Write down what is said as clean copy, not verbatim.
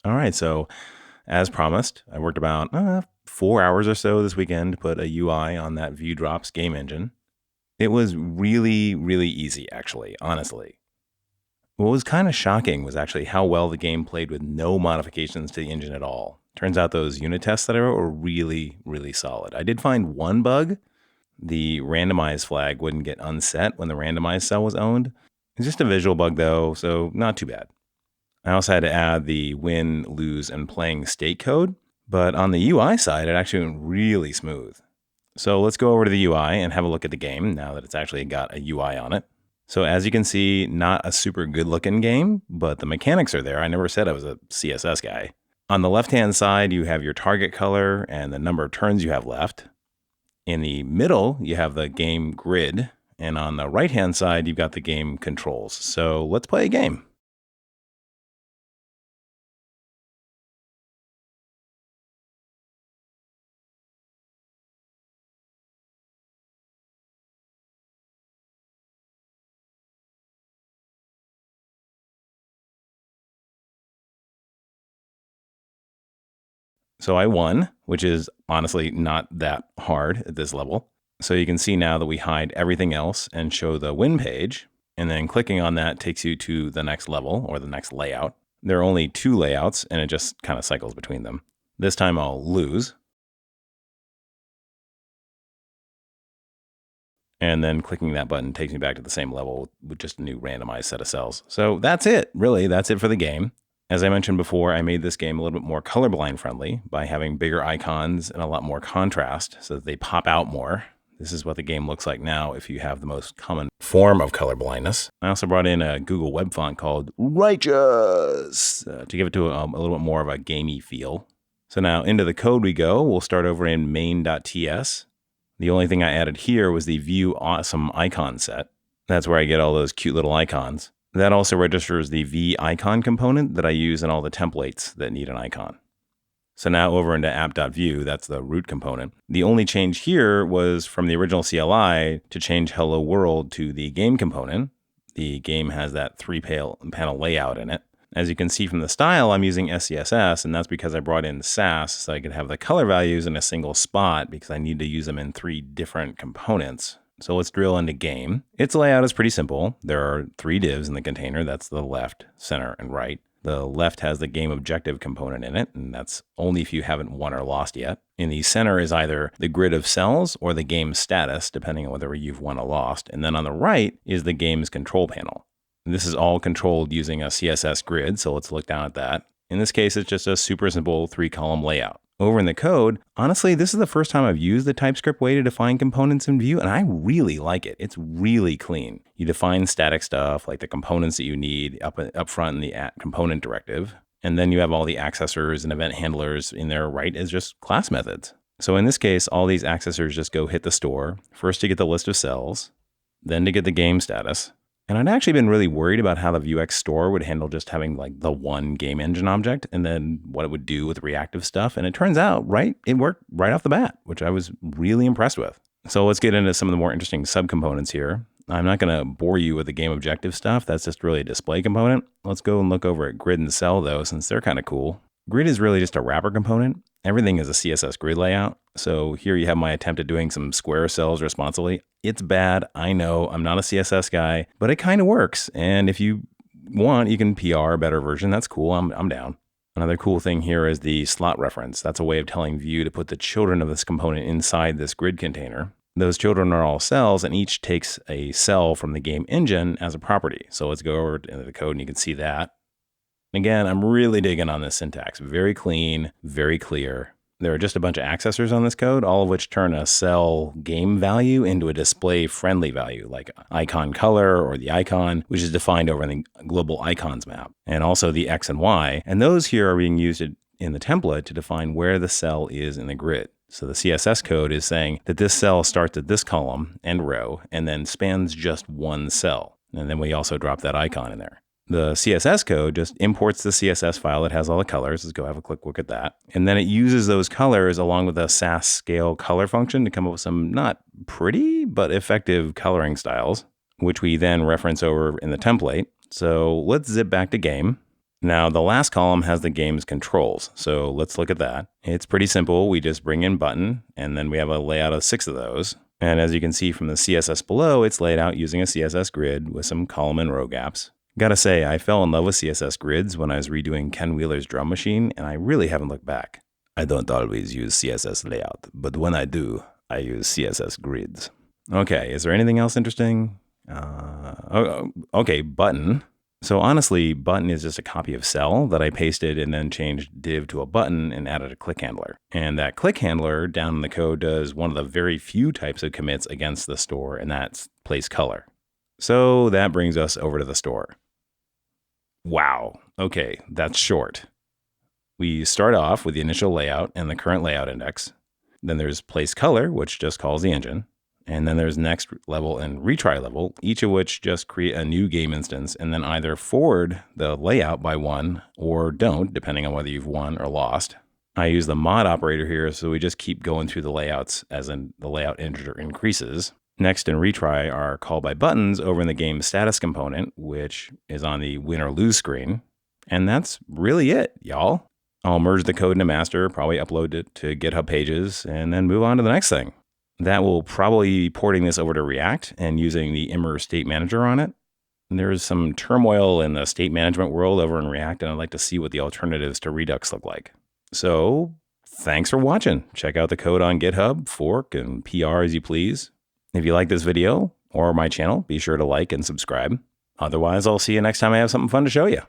All right, so as promised, I worked about 4 hours or so this weekend to put a UI on that Vue Drops game engine. It was really, really easy, actually, honestly. What was kind of shocking was actually how well the game played with no modifications to the engine at all. Turns out those unit tests that I wrote were really, really solid. I did find one bug. The randomize flag wouldn't get unset when the randomized cell was owned. It's just a visual bug though, so not too bad. I also had to add the win, lose, and playing state code, but on the UI side, it actually went really smooth. So let's go over to the UI and have a look at the game now that it's actually got a UI on it. So as you can see, not a super good looking game, but the mechanics are there. I never said I was a CSS guy. On the left-hand side, you have your target color and the number of turns you have left. In the middle, you have the game grid. And on the right-hand side, you've got the game controls. So let's play a game. So I won, which is honestly not that hard at this level. So you can see now that we hide everything else and show the win page. And then clicking on that takes you to the next level or the next layout. There are only 2 layouts and it just kind of cycles between them. This time I'll lose. And then clicking that button takes me back to the same level with just a new randomized set of cells. So that's it, really. That's it for the game. As I mentioned before, I made this game a little bit more colorblind friendly by having bigger icons and a lot more contrast so that they pop out more. This is what the game looks like now if you have the most common form of color blindness. I also brought in a Google web font called Righteous to give it to a little bit more of a gamey feel. So now into the code we go. We'll start over in main.ts. The only thing I added here was the Vue Awesome icon set. That's where I get all those cute little icons. That also registers the V icon component that I use in all the templates that need an icon. So now over into app.vue, that's the root component. The only change here was from the original CLI to change hello world to the game component. The game has that 3-panel layout in it. As you can see from the style, I'm using SCSS, and that's because I brought in Sass so I could have the color values in a single spot because I need to use them in 3 different components. So let's drill into game. Its layout is pretty simple. There are 3 divs in the container. That's the left, center, and right. The left has the game objective component in it, and that's only if you haven't won or lost yet. In the center is either the grid of cells or the game status, depending on whether you've won or lost. And then on the right is the game's control panel. This is all controlled using a CSS grid, so let's look down at that. In this case, it's just a super simple 3-column layout. Over in the code, honestly, this is the first time I've used the TypeScript way to define components in Vue, and I really like it. It's really clean. You define static stuff like the components that you need up front in the component directive, and then you have all the accessors and event handlers in there right as just class methods. So in this case, all these accessors just go hit the store, first to get the list of cells, then to get the game status. And I'd actually been really worried about how the Vuex store would handle just having like the one game engine object and then what it would do with reactive stuff. And it turns out, it worked right off the bat, which I was really impressed with. So let's get into some of the more interesting subcomponents here. I'm not going to bore you with the game objective stuff. That's just really a display component. Let's go and look over at grid and cell though, since they're kind of cool. Grid is really just a wrapper component. Everything is a CSS grid layout. So here you have my attempt at doing some square cells responsibly. It's bad, I know, I'm not a CSS guy, but it kind of works. And if you want, you can PR a better version. That's cool, I'm down. Another cool thing here is the slot reference. That's a way of telling Vue to put the children of this component inside this grid container. Those children are all cells, and each takes a cell from the game engine as a property. So let's go over into the code and you can see that. Again, I'm really digging on this syntax. Very clean, very clear. There are just a bunch of accessors on this code, all of which turn a cell game value into a display friendly value, like icon color or the icon, which is defined over in the global icons map, and also the X and Y. And those here are being used in the template to define where the cell is in the grid. So the CSS code is saying that this cell starts at this column and row and then spans just one cell. And then we also drop that icon in there. The CSS code just imports the CSS file that has all the colors. Let's go have a quick look at that. And then it uses those colors along with a Sass scale color function to come up with some not pretty, but effective coloring styles, which we then reference over in the template. So let's zip back to game. Now, the last column has the game's controls, so let's look at that. It's pretty simple. We just bring in button, and then we have a layout of 6 of those. And as you can see from the CSS below, it's laid out using a CSS grid with some column and row gaps. Gotta say, I fell in love with CSS grids when I was redoing Ken Wheeler's drum machine, and I really haven't looked back. I don't always use CSS layout, but when I do, I use CSS grids. Okay, is there anything else interesting? Okay, button. So honestly, button is just a copy of cell that I pasted and then changed div to a button and added a click handler. And that click handler down in the code does one of the very few types of commits against the store, and that's place color. So that brings us over to the store. Wow, okay, that's short. We start off with the initial layout and the current layout index. Then there's place color, which just calls the engine. And then there's next level and retry level, each of which just create a new game instance and then either forward the layout by 1 or don't, depending on whether you've won or lost. I use the mod operator here, so we just keep going through the layouts as in the layout integer increases. Next and retry are call by buttons over in the game status component, which is on the win or lose screen. And that's really it, y'all. I'll merge the code into master, probably upload it to GitHub pages, and then move on to the next thing. That will probably be porting this over to React and using the Immer state manager on it. And there's some turmoil in the state management world over in React, and I'd like to see what the alternatives to Redux look like. So thanks for watching. Check out the code on GitHub, fork, and PR as you please. If you like this video or my channel, be sure to like and subscribe. Otherwise, I'll see you next time I have something fun to show you.